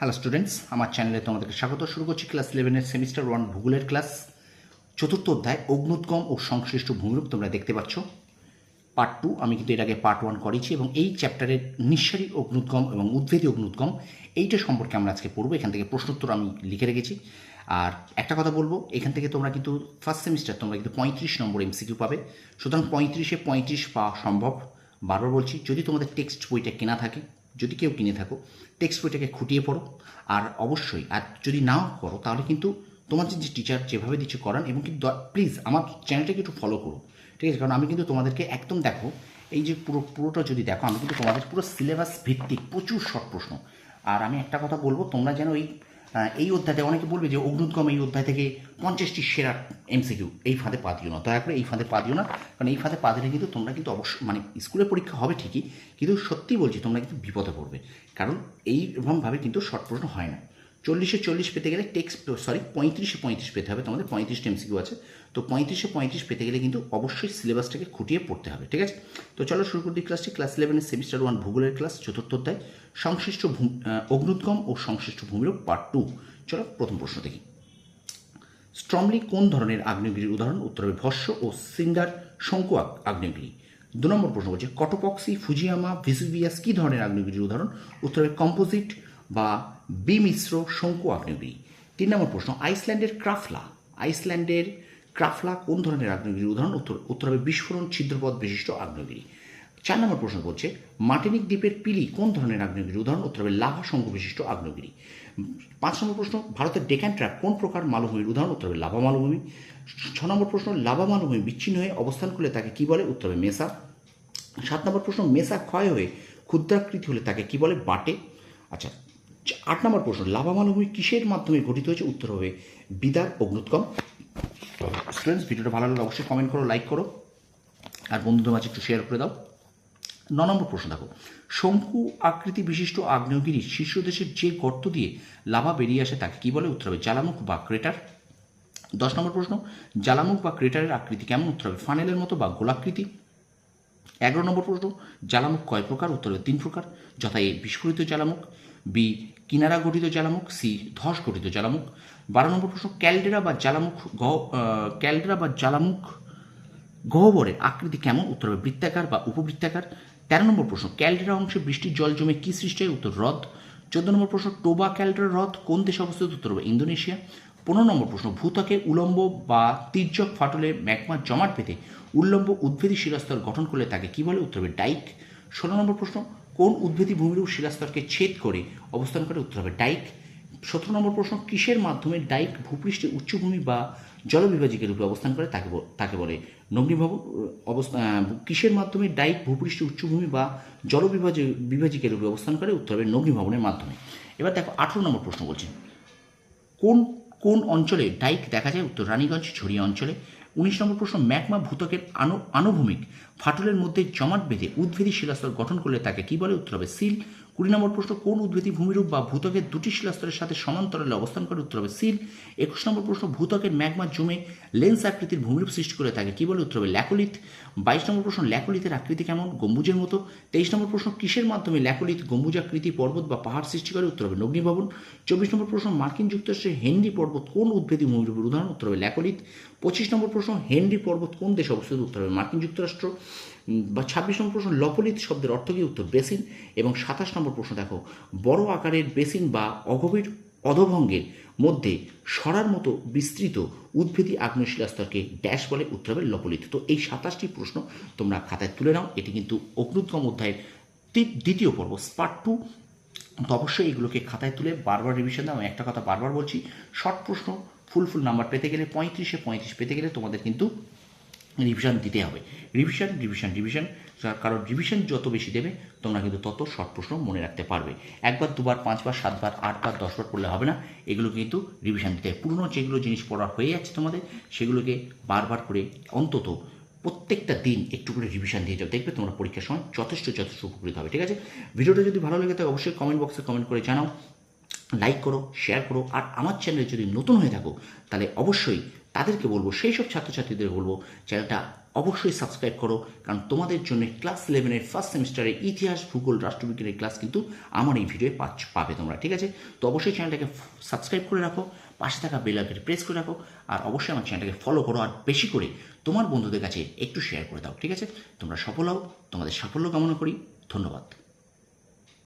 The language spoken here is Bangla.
হ্যালো স্টুডেন্টস, আমার চ্যানেলে তোমাদেরকে স্বাগত। শুরু করছি ক্লাস 11-এর সেমিস্টার 1 ভূগোলের ক্লাস। চতুর্থ অধ্যায় অগ্নুৎগম ও সংশ্লিষ্ট ভূমিরূপ তোমরা দেখতে পাচ্ছ। পার্ট 2 আমি কিন্তু এর আগে পার্ট 1 করেছি এবং এই চ্যাপ্টারের নিঃসারী অগ্নুৎগম এবং উদ্ভিদী অগ্নুৎগম এইটা সম্পর্কে আমরা আজকে পড়বো। এখান থেকে প্রশ্নোত্তর আমি লিখে রেখেছি। আর একটা কথা বলবো, এখান থেকে তোমরা কিন্তু ফার্স্ট সেমিস্টার তোমরা কিন্তু 35 নম্বর এমসিকিউ পাবে। সুতরাং 35-এ 35 পাওয়া সম্ভব। বারবার বলছি, যদি তোমাদের টেক্সট বইটা কেনা থাকে, যদি কেউ কিনে থাকো, টেক্সট বইটাকে খুঁটিয়ে পড়ো। আর অবশ্যই, আর যদি নাও করো তাহলে কিন্তু তোমার যে টিচার যেভাবে দিচ্ছে করান, এবং কিন্তু প্লিজ আমার চ্যানেলটাকে একটু ফলো করো, ঠিক আছে? কারণ আমি কিন্তু তোমাদেরকে একদম দেখো, এই যে পুরোটা যদি দেখো, আমি কিন্তু তোমাদের পুরো সিলেবাস ভিত্তিক প্রচুর শর্ট প্রশ্ন। আর আমি একটা কথা বলবো, তোমরা যেন এই অধ্যায়তে, অনেকে বলবে যে অগ্নুৎগম এই অধ্যায় থেকে 50টি সেরা এমসিকিউ, এই ফাঁদে পা দিও না, দয়া করে এই ফাঁদে পা দিও না। কারণ এই ফাঁদে পা দিলে কিন্তু তোমরা কিন্তু অবশ্যই, মানে স্কুলে পরীক্ষা হবে ঠিকই, কিন্তু সত্যি বলছি তোমরা কিন্তু বিপদে পড়বে। কারণ এইরকমভাবে কিন্তু শর্ট প্রশ্ন হয় না। 40-এ 40 পেতে গেলে 35-এ 35 পেতে হবে। তোমাদের 35টি এমসিকিউ আছে, তো 35-এ 35 পেতে গেলে কিন্তু অবশ্যই সিলেবাসটাকে খুঁটিয়ে পড়তে হবে, ঠিক আছে? তো চলো শুরু করি ক্লাসটি। ক্লাস 11-এর সেমিস্টার 1 ভূগোলের ক্লাস, চতুর্থ অধ্যায় সংশ্লিষ্ট অগ্নুৎগম ও সংশ্লিষ্ট ভূমিরূপ পার্ট 2। চলো প্রথম প্রশ্ন দেখি। স্ট্রমলি কোন ধরনের আগ্নেয়গিরির উদাহরণ? উত্তর হবে ভস্ম ও সিন্ডার শঙ্কু আগ্নেয়গিরি। 2 নম্বর প্রশ্ন বলছে কটোপক্সি, ফুজিয়ামা, ভেসুভিয়াস কী ধরনের আগ্নেয়গিরির উদাহরণ? উত্তর হবে কম্পোজিট বা বিমিশ্র শঙ্কু আগ্নেয়গিরি। 3 নম্বর প্রশ্ন আইসল্যান্ডের ক্রাফলা কোন ধরনের আগ্নেয়গিরির উদাহরণ? উত্তর হবে বিস্ফোরণ ছিদ্রপথ বিশিষ্ট আগ্নেয়গিরি। 4 নম্বর প্রশ্ন বলছে মার্টিনিক দ্বীপের পিলি কোন ধরনের আগ্নেয়গিরির উদাহরণ? উত্তর হবে লাভা শঙ্কু বিশিষ্ট আগ্নেয়গিরি। 5 নম্বর প্রশ্ন ভারতের ডেকান ট্র্যাপ কোন প্রকার মালভূমির উদাহরণ? উত্তর হবে লাভা মালভূমি। 6 নম্বর প্রশ্ন লাভা মালভূমি বিচ্ছিন্ন হয়ে অবস্থান করলে তাকে কি বলে? উত্তর হবে মেসা। 7 নম্বর প্রশ্ন মেসা ক্ষয় হয়ে ক্ষুদ্রাকৃতি হলে তাকে কি বলে? বাটে। আচ্ছা, 8 নম্বর প্রশ্ন লাভা মালভূমি কিসের মাধ্যমে গঠিত হয়েছে? উত্তর হবে বিদার অগ্নুৎগম। স্টুডেন্টস, ভিডিওটা ভালো লাগলে অবশ্যই কমেন্ট করো, লাইক করো, আর বন্ধুদের মাঝে একটু শেয়ার করে দাও। 9 নম্বর প্রশ্ন দেখো, শঙ্কু আকৃতি বিশিষ্ট আগ্নেয়গিরির শীর্ষদেশের যে গর্ত দিয়ে লাভা বেরিয়ে আসে তাকে কি বলে? উত্তর হবে জ্বালামুখ বা ক্রেটার। 10 নম্বর প্রশ্ন জ্বালামুখ বা ক্রেটারের আকৃতি কেমন? উত্তর হবে ফানেলের মতো বা গোলাকৃতি। 11 নম্বর প্রশ্ন জ্বালামুখ কয় প্রকার? উত্তর হবে 3 প্রকার, যথা এ বিস্ফোরিত জ্বালামুখ, বি কিনারা গঠিত জ্বালামুখ, সি ধস গঠিত জ্বালামুখ। 12 নম্বর প্রশ্ন ক্যালডেরা বা জ্বালামুখ গহ্বরের আকৃতি কেমন? উত্তর হবে বৃত্তাকার বা উপবৃত্তাকার। 13 নম্বর প্রশ্ন ক্যালডেরা অংশে বৃষ্টির জল জমে কি সৃষ্টি হয়? উত্তর হ্রদ। 14 নম্বর প্রশ্ন টোবা ক্যালডেরা হ্রদ কোন দেশে অবস্থিত? উত্তর হবে ইন্দোনেশিয়া। 15 নম্বর প্রশ্ন ভূত্বকে উলম্ব বা তির্যক ফাটলে ম্যাগমা জমাট পেতে উল্লম্ব উদ্ভিদী শিলাস্তর গঠন করলে তাকে কি বলে? উত্তর হবে ডাইক। 16 নম্বর প্রশ্ন কোন উদ্ভিদী ভূমিরূপ শিলাস্তরকে ছেদ করে অবস্থান করে? উত্তর হবে ডাইক। 17 নম্বর প্রশ্ন কিসের মাধ্যমে ডাইক ভূপৃষ্ঠে উচ্চভূমি বা জলবিভাজিকের রূপে অবস্থান করে? তাকে বলে নগ্নিভবন। কিসের মাধ্যমে ডাইক ভূপৃষ্ঠে উচ্চভূমি বা বিভাজিকের রূপে অবস্থান করে? উত্তর হবে নগ্নিভবনের মাধ্যমে। এবার দেখো 18 নম্বর প্রশ্ন বলছে কোন কোন অঞ্চলে ডাইক দেখা যায়? উত্তর রানীগঞ্জ ঝরিয়া অঞ্চলে। 19 নম্বর প্রশ্ন ম্যাগমা ভূত্বকের আনুভূমিক ফাটলের মধ্যে জমাট বেঁধে উদ্ভিদী শিলাস্তর গঠন করলে তাকে কি বলে? উত্তর হবে সিল। 20 নম্বর প্রশ্ন কোন উদ্ভিদী ভূমিরূপ বা ভূত্বকের দুটি শিলাস্তরের সাথে সমান্তরালে অবস্থান করে? উত্তর হবে সিল। 21 নম্বর প্রশ্ন ভূত্বকের ম্যাগমা জমে লেন্স আকৃতির ভূমিরূপ সৃষ্টি করে তাকে কি বলে? উত্তর হবে ল্যাকোলিথ। 22 নম্বর প্রশ্ন ল্যাকোলিথের আকৃতি কেমন? গম্বুজের মতো। 23 নম্বর প্রশ্ন কিসের মাধ্যমে ল্যাকোলিথ গম্বুজাকৃতি পর্বত বা পাহাড় সৃষ্টি করে? উত্তর হবে নগ্নিভবন। 24 নম্বর প্রশ্ন মার্কিন যুক্তরাষ্ট্রের হেনরি পর্বত কোন উদ্ভিদী ভূমিরূপের উদাহরণ? উত্তর হবে ল্যাকোলিথ। 25 নম্বর প্রশ্ন হেনরি পর্বত কোন দেশে অবস্থিত? উত্তর হবে মার্কিন যুক্তরাষ্ট্র। 26 নম্বর প্রশ্ন লপলিথ শব্দের অর্থ কি? উত্তর বেসিন। এবং 27 নম্বর প্রশ্ন দেখো বড় আকারের বেসিন বা অগভীর অধভঙ্গের মধ্যে সরার মতো বিস্তৃত উদ্ভিদী আগ্নেয় শিলাস্তরকে ড্যাশ বলে? উত্তর হবে লপলিথ। তো এই 27টি প্রশ্ন তোমরা খাতায় তুলে নাও। এটি কিন্তু অগ্নুৎগম অধ্যায়ের দ্বিতীয় পর্ব, পার্ট 2। তো অবশ্যই এগুলোকে খাতায় তুলে বারবার রিভিশন দাও। আমি একটা কথা বারবার বলছি, শর্ট প্রশ্ন ফুল নাম্বার পেতে গেলে 35-এ 35 পেতে গেলে তোমাদের কিন্তু রিভিশন দিতে হবে। রিভিশন, কারণ রিভিশন যত বেশি দেবে তোমরা কিন্তু তত শর্ট প্রশ্ন মনে রাখতে পারবে। একবার, দুবার, 5বার, 7বার, 8বার, 10বার পড়লে হবে না, এগুলোকে কিন্তু রিভিশন দিতে হবে। পুরনো যেগুলো জিনিস পড়া হয়ে যাচ্ছে তোমাদের, সেগুলোকে বারবার করে অন্তত প্রত্যেকটা দিন একটু করে রিভিশন দিয়ে যাও, দেখবে তোমরা পরীক্ষার সময় যথেষ্ট উপকৃত হবে, ঠিক আছে? ভিডিওটা যদি ভালো লেগে থাকে অবশ্যই কমেন্ট বক্সে কমেন্ট করে জানাও, লাইক করো, শেয়ার করো। আর আমার চ্যানেলে যদি নতুন হয়ে থাকো তাহলে অবশ্যই তাদেরকে বলবো, সেই সব ছাত্রছাত্রীদের বলবো চ্যানেলটা অবশ্যই সাবস্ক্রাইব করো, কারণ তোমাদের জন্য ক্লাস 11-এর ফার্স্ট সেমিস্টারের ইতিহাস, ভূগোল, রাষ্ট্রবিজ্ঞানের ক্লাস কিন্তু আমার এই ভিডিওয়ে পাবে তোমরা, ঠিক আছে? তো অবশ্যই চ্যানেলটাকে সাবস্ক্রাইব করে রাখো, পাশে থাকা বেল আইকনটি প্রেস করে রাখো, আর অবশ্যই আমার চ্যানেলটাকে ফলো করো, আর বেশি করে তোমার বন্ধুদের কাছে একটু শেয়ার করে দাও, ঠিক আছে? তোমরা সফল হও, তোমাদের সাফল্য কামনা করি। ধন্যবাদ।